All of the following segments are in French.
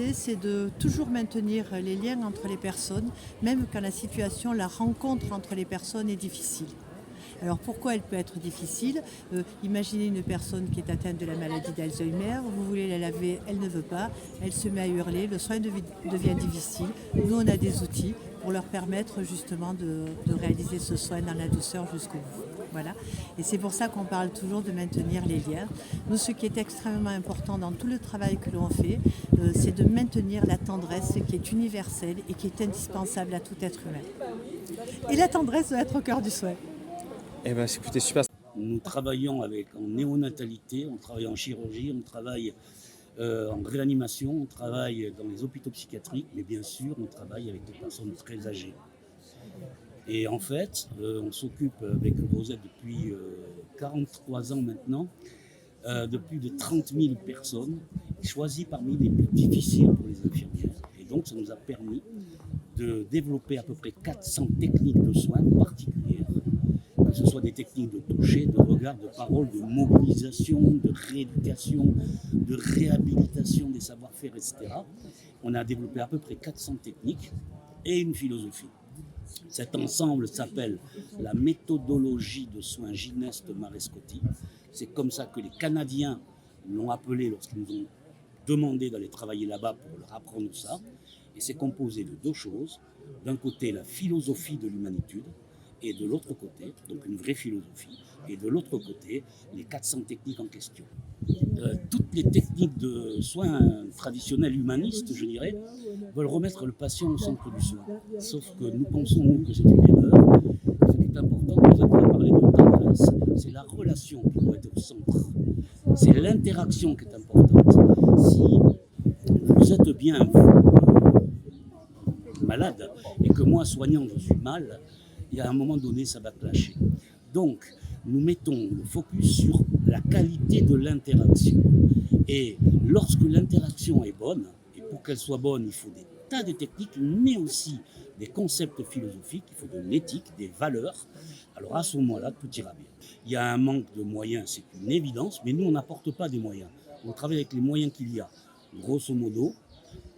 l'idée, c'est de toujours maintenir les liens entre les personnes, même quand la situation, la rencontre entre les personnes est difficile. Alors pourquoi elle peut être difficile? Imaginez une personne qui est atteinte de la maladie d'Alzheimer, vous voulez la laver, elle ne veut pas, elle se met à hurler, le soin devient difficile. Nous, on a des outils pour leur permettre justement de réaliser ce soin dans la douceur jusqu'au bout. Voilà. Et c'est pour ça qu'on parle toujours de maintenir les liens. Nous, ce qui est extrêmement important dans tout le travail que l'on fait, c'est de maintenir la tendresse qui est universelle et qui est indispensable à tout être humain. Et la tendresse doit être au cœur du soin. Eh ben, écoutez, super. Nous travaillons en néonatalité, on travaille en chirurgie, on travaille en réanimation, on travaille dans les hôpitaux psychiatriques, mais bien sûr, on travaille avec des personnes très âgées. Et en fait, on s'occupe avec Rosette depuis 43 ans maintenant, de plus de 30 000 personnes, choisies parmi les plus difficiles pour les infirmières. Et donc, ça nous a permis de développer à peu près 400 techniques de soins particulières, que ce soit des techniques de toucher, de regard, de parole, de mobilisation, de rééducation, de réhabilitation des savoir-faire, etc. On a développé à peu près 400 techniques et une philosophie. Cet ensemble s'appelle la méthodologie de soins Gineste Marescotti. C'est comme ça que les Canadiens l'ont appelé lorsqu'ils nous ont demandé d'aller travailler là-bas pour leur apprendre ça. Et c'est composé de deux choses. D'un côté, la philosophie de l'humanitude, et de l'autre côté, donc une vraie philosophie, et de l'autre côté, les 400 techniques en question. Toutes les techniques de soins traditionnels humanistes, je dirais, veulent remettre le patient au centre du soin. Sauf que nous pensons, nous, que c'est une erreur. Ce qui est important, vous avez parlé de tendresse, c'est la relation qui doit être au centre. C'est l'interaction qui est importante. Si vous êtes bien, malade, et que moi, soignant, je suis mal, et à un moment donné, ça va clasher. Donc, nous mettons le focus sur la qualité de l'interaction. Et lorsque l'interaction est bonne, et pour qu'elle soit bonne, il faut des tas de techniques, mais aussi des concepts philosophiques, il faut de l'éthique, des valeurs. Alors à ce moment-là, tout ira bien. Il y a un manque de moyens, c'est une évidence, mais nous, on n'apporte pas des moyens. On travaille avec les moyens qu'il y a, grosso modo,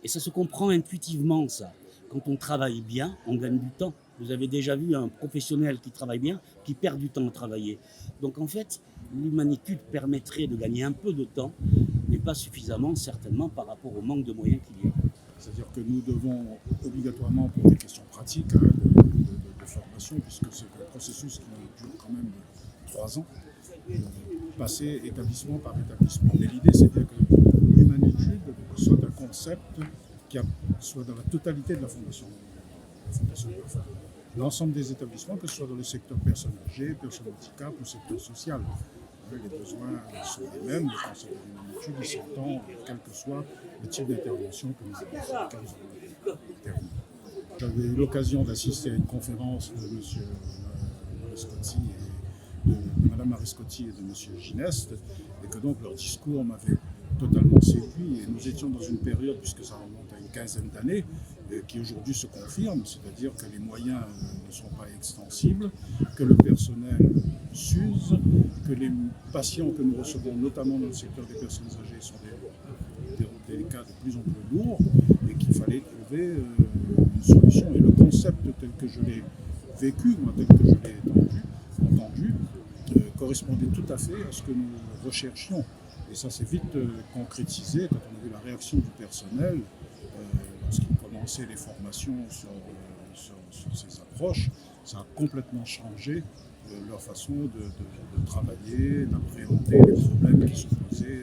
et ça se comprend intuitivement, ça. Quand on travaille bien, on gagne du temps. Vous avez déjà vu un professionnel qui travaille bien, qui perd du temps à travailler. Donc en fait, l'humanitude permettrait de gagner un peu de temps, mais pas suffisamment, certainement, par rapport au manque de moyens qu'il y a. C'est-à-dire que nous devons obligatoirement, pour des questions pratiques de formation, puisque c'est un processus qui dure quand même 3 ans, passer établissement par établissement. Mais l'idée, c'est bien que l'humanitude soit un concept qui soit dans la totalité de la fondation Parfait. L'ensemble des établissements, que ce soit dans le secteur personnes âgées, personnes handicap ou secteur social. Les besoins sont les mêmes, le concept de l'humanitude, il s'entend, quel que soit le type d'intervention que nous avons intervenu. J'avais eu l'occasion d'assister à une conférence de M. Marescotti de Mme Marescotti et de M. Gineste, et que donc leur discours m'avait totalement séduit. Et nous étions dans une période, puisque ça remonte à une quinzaine d'années, qui aujourd'hui se confirme, c'est-à-dire que les moyens ne sont pas extensibles, que le personnel s'use, que les patients que nous recevons, notamment dans le secteur des personnes âgées, sont des cas de plus en plus lourds, et qu'il fallait trouver une solution. Et le concept tel que je l'ai vécu, moi, tel que je l'ai entendu, correspondait tout à fait à ce que nous recherchions. Et ça s'est vite concrétisé quand on a vu la réaction du personnel lorsqu'il commençait les formations sur ces approches. Ça a complètement changé leur façon de travailler, d'appréhender les problèmes qui se posaient